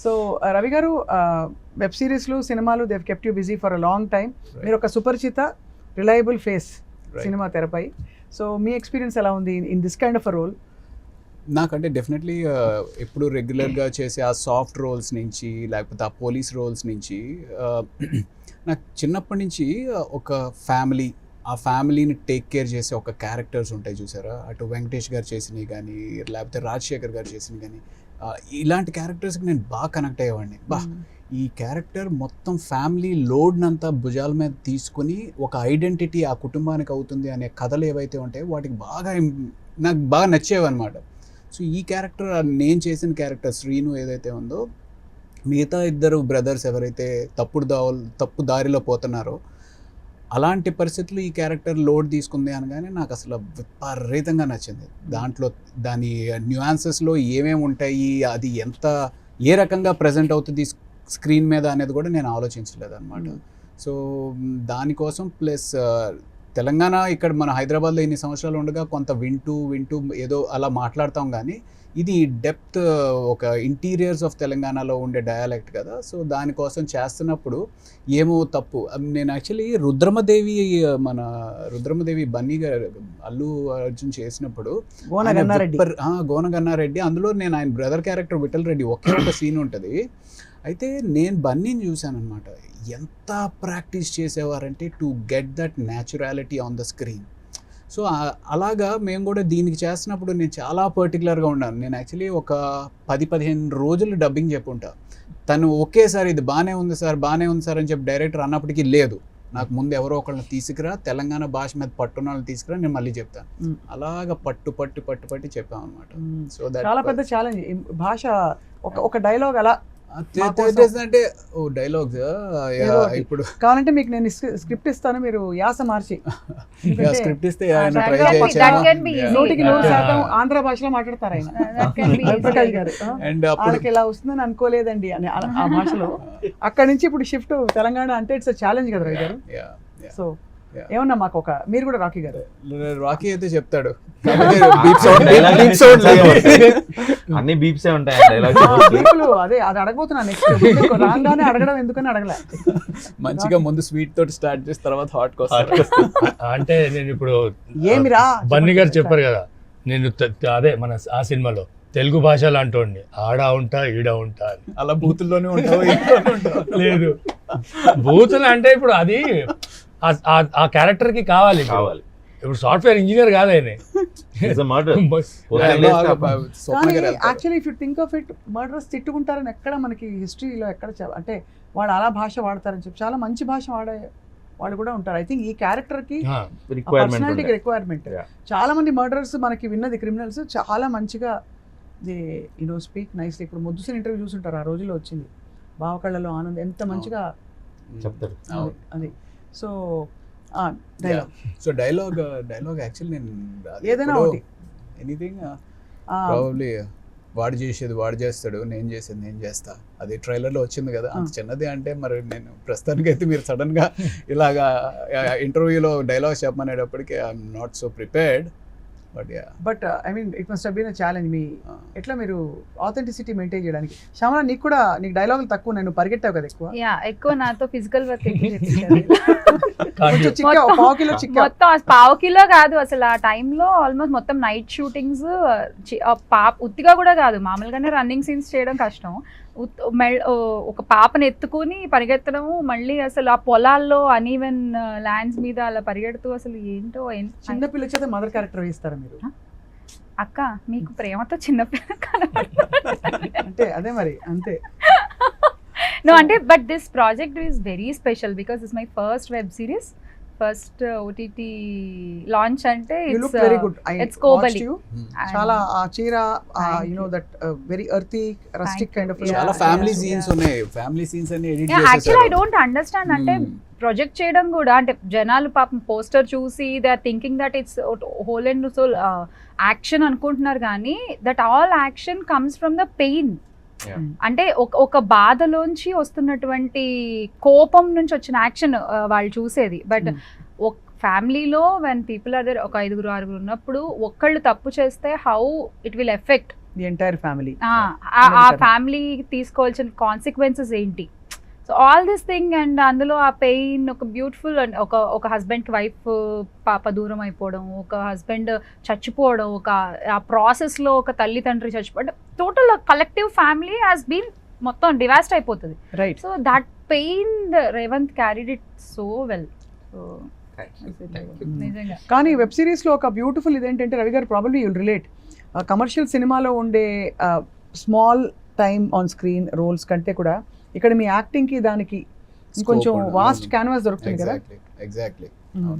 So Ravi గారు web సిరీస్లు సినిమాలు they've kept you busy for a long time. మీరు ఒక సుపరిచిత రిలయబుల్ ఫేస్ సినిమా తెరపై. సో మీ ఎక్స్పీరియన్స్ ఎలా ఉంది in this kind of a role? నాకంటే డెఫినెట్లీ ఎప్పుడు రెగ్యులర్గా చేసే ఆ సాఫ్ట్ రోల్స్ నుంచి లేకపోతే ఆ పోలీస్ రోల్స్ నుంచి నాకు చిన్నప్పటి నుంచి ఒక ఫ్యామిలీ, ఆ ఫ్యామిలీని టేక్ కేర్ చేసే ఒక క్యారెక్టర్స్ ఉంటాయి చూసారా, అటు వెంకటేష్ గారు చేసినవి కానీ లేకపోతే రాజశేఖర్ గారు చేసినవి కానీ, ఇలాంటి క్యారెక్టర్స్కి నేను బాగా కనెక్ట్ అయ్యేవాడిని. ఈ క్యారెక్టర్ మొత్తం ఫ్యామిలీ లోడ్నంతా భుజాల మీద తీసుకుని ఒక ఐడెంటిటీ ఆ కుటుంబానికి అవుతుంది అనే కథలు ఏవైతే ఉంటాయో వాటికి నాకు బాగా నచ్చేవన్నమాట. సో ఈ క్యారెక్టర్, నేను చేసిన క్యారెక్టర్ శ్రీను ఏదైతే ఉందో, మిగతా ఇద్దరు బ్రదర్స్ ఎవరైతే తప్పు దారిలో పోతున్నారో అలాంటి పరిస్థితులు ఈ క్యారెక్టర్ లోడ్ తీసుకుంది అనగానే నాకు అసలు విపరీతంగా నచ్చింది. దాంట్లో దాని న్యూయాన్సెస్లో ఏమేమి ఉంటాయి, అది ఏ రకంగా ప్రజెంట్ అవుతుంది స్క్రీన్ మీద అనేది కూడా నేను ఆలోచించలేదు అనమాట. సో దానికోసం ప్లస్ తెలంగాణ, ఇక్కడ మన హైదరాబాద్లో ఇన్ని సంవత్సరాలు ఉండగా కొంత వింటూ ఏదో అలా మాట్లాడతాం, కానీ ఇది డెప్త్ ఒక ఇంటీరియర్స్ ఆఫ్ తెలంగాణలో ఉండే డయాలెక్ట్ కదా. సో దానికోసం చేస్తున్నప్పుడు ఏమో తప్పు, నేను యాక్చువల్లీ మన రుద్రమదేవి బన్నీ గారు అల్లు అర్జున్ చేసినప్పుడు గోనగన్నారెడ్డి, అందులో నేను ఆయన బ్రదర్ క్యారెక్టర్ విఠల్ రెడ్డి ఒకే ఒక సీన్ ఉంటుంది. అయితే నేను బన్నీని చూశాను అనమాట, ఎంత ప్రాక్టీస్ చేసేవారంటే to get that naturality on the screen. So అలాగా మేము కూడా దీనికి చేస్తున్నప్పుడు నేను చాలా పర్టికులర్గా ఉన్నాను. నేను యాక్చువల్లీ ఒక 10-15 రోజులు డబ్బింగ్ చెప్పుంటా. తను ఒకేసారి ఇది బాగానే ఉంది సార్ అని చెప్పి డైరెక్టర్ అన్నప్పటికీ లేదు, నాకు ముందు ఎవరో ఒకళ్ళని తీసుకురా, తెలంగాణ భాష మీద పట్టున్న వాళ్ళని తీసుకురా, నేను మళ్ళీ చెప్తాను. అలాగా పట్టు చెప్పాం అనమాట. సో చాలా పెద్ద ఛాలెంజ్ భాష. ఒక డైలాగ్ అలా అంటే డైలాగ్స్ ఇప్పుడు కావాలంటే మీకు నేను స్క్రిప్ట్ ఇస్తాను, మీరు యాస మార్చి స్క్రిప్ట్ ఇస్తే నూటికి 100% ఆంధ్ర భాషలో మాట్లాడతారు ఆయన ప్రకాష్ గారు. వాళ్ళకి ఇలా వస్తుందని అనుకోలేదండి అని ఆ భాషలో. అక్కడి నుంచి ఇప్పుడు షిఫ్ట్ తెలంగాణ అంటే ఇట్స్ ఛాలెంజ్ కదా రవి గారు. సో ఏమన్నా మాకు మీరు కూడా రాకీ గారు, రాకీ అయితే చెప్తాడు అన్ని బీప్సే ఉంటాయి. అదే అది అడగబోతున్నాను నెక్స్ట్. రాగానే అడగడం ఎందుకని అడగలే. మంచిగా ముందు స్వీట్ తోటి స్టార్ట్ చేసి తర్వాత హాట్ కోసం. అంటే నేను ఇప్పుడు ఏమిరా బన్నీ గారు చెప్పారు కదా, నేను అదే మన ఆ సినిమాలో తెలుగు భాషలో అంటోండి, ఆడా ఉంటా ఈడ ఉంటా అని. అలా బూతుల్లోనే ఉంటావు లేదు, బూతులు అంటే ఇప్పుడు అది ఆ క్యారెక్టర్ కి కావాలి. ఇప్పుడు సాఫ్ట్వేర్ ఇంజనీర్ కాదు ఆయన. Actually if you think of it, murders తిట్టుకుంటారని ఎక్కడ మనకి హిస్టరీలో ఎక్కడ అంటే వాళ్ళు అలా భాష వాడతారని చెప్పి చాలా మంచి భాష వాడే వాళ్ళు కూడా ఉంటారు. ఐ థింక్ ఈ క్యారెక్టర్ కి పర్సనాలిటీకి రిక్వైర్మెంట్. చాలా మంది మర్డర్స్ మనకి విన్నది క్రిమినల్స్ చాలా మంచిగా స్పీక్ నైస్లీ. ఇప్పుడు ముద్దుసిన ఇంటర్వ్యూ చూసుంటారు, ఆ రోజుల్లో వచ్చింది బావకళ్ళలో ఆనంద్, ఎంత మంచిగా చెప్తారు అది. సో డైలాగ్ యాక్చువల్లీ నేను ఏదైనా ఒకటి ఎనీథింగ్ ప్రాబబ్లీ వాడు చేసేది వాడు చేస్తాడు, నేను చేసేది నేను చేస్తా, అది ట్రైలర్లో వచ్చింది కదా. అంత చిన్నది అంటే మరి నేను ప్రస్తుతానికైతే మీరు సడన్గా ఇలాగా ఇంటర్వ్యూలో డైలాగ్స్ చెప్పమనేటప్పటికి I'm not so prepared. But I mean it must have been a challenge. మీ ఎట్లా మీరు ఆథెంటిసిటీ మెయింటైన్ చేయడానికి? శ్యామల, నీకు డైలాగులు తక్కువ, నేను పరిగెట్టావు కదా ఎక్కువ నాతో ఫిజికల్ వర్క్ మొత్తం పావు కిలో కాదు అసలు. ఆ టైంలో ఆల్మోస్ట్ మొత్తం నైట్ షూటింగ్స్, ఉత్తిగా కూడా కాదు, మామూలుగానే రన్నింగ్ సీన్స్ చేయడం కష్టం. ఒక పాపను ఎత్తుకుని పరిగెత్తడము, మళ్ళీ అసలు ఆ పొలాల్లో అన్ఈవెన్ ల్యాండ్స్ మీద అలా పరిగెడుతూ, అసలు ఏంటో. చిన్న పిల్ల చేత మదర్ క్యారెక్టర్ వేస్తారా మీరు? అక్క మీకు ప్రేమతో చిన్నపిల్ల అంటే అదే మరి అంతే. No, but this project is very special because it's my first web series, first OTT launch. Ante you look very good. It's Kobali. Chala chira, that very earthy rustic kind of. Chala family scenes ఉన్నాయి, family scenes అని edit చేశారు. Actually I don't understand అంటే project చేయడం కూడా అంటే జనాలు పాపం poster చూసి they are thinking that it's whole and soul action అనుకుంటున్నారు, కానీ that all action comes from the pain. అంటే ఒక బాధలోంచి వస్తున్నటువంటి కోపం నుంచి వచ్చిన యాక్షన్ వాళ్ళు చూసేది. బట్ ఒక ఫ్యామిలీలో వెన్ పీపుల్ ఆర్ దేర్, ఒక 5-6 ఉన్నప్పుడు ఒక్కళ్ళు తప్పు చేస్తే how it will effect the entire family. ఆ ఫ్యామిలీ తీసుకోవాల్సిన కాన్సిక్వెన్సెస్ ఏంటి, so all this thing. And అందులో ఆ పెయిన్ ఒక బ్యూటిఫుల్, ఒక హస్బెండ్కి వైఫ్ పాప దూరం అయిపోవడం, ఒక హస్బెండ్ చచ్చిపోవడం, ఆ ప్రాసెస్లో ఒక తల్లి తండ్రి చచ్చిపోవడం, total collective family has been మొత్తం డివాస్ట్ అయిపోతుంది. Right. So that pain Revanth carried it so well. So నిజంగా కానీ వెబ్ సిరీస్లో ఒక బ్యూటిఫుల్ ఇదేంటంటే రవి గారు ప్రాబబ్లీ యుల్ రిలేట్, కమర్షియల్ సినిమాలో ఉండే small time on screen roles కంటే కూడా ఇక్కడ మీ యాక్టింగ్కి దానికి ఇంకొంచెం వాస్ట్ క్యాన్వాస్ దొరుకుతుంది కదా. ఎగ్జాక్ట్లీ. Mm.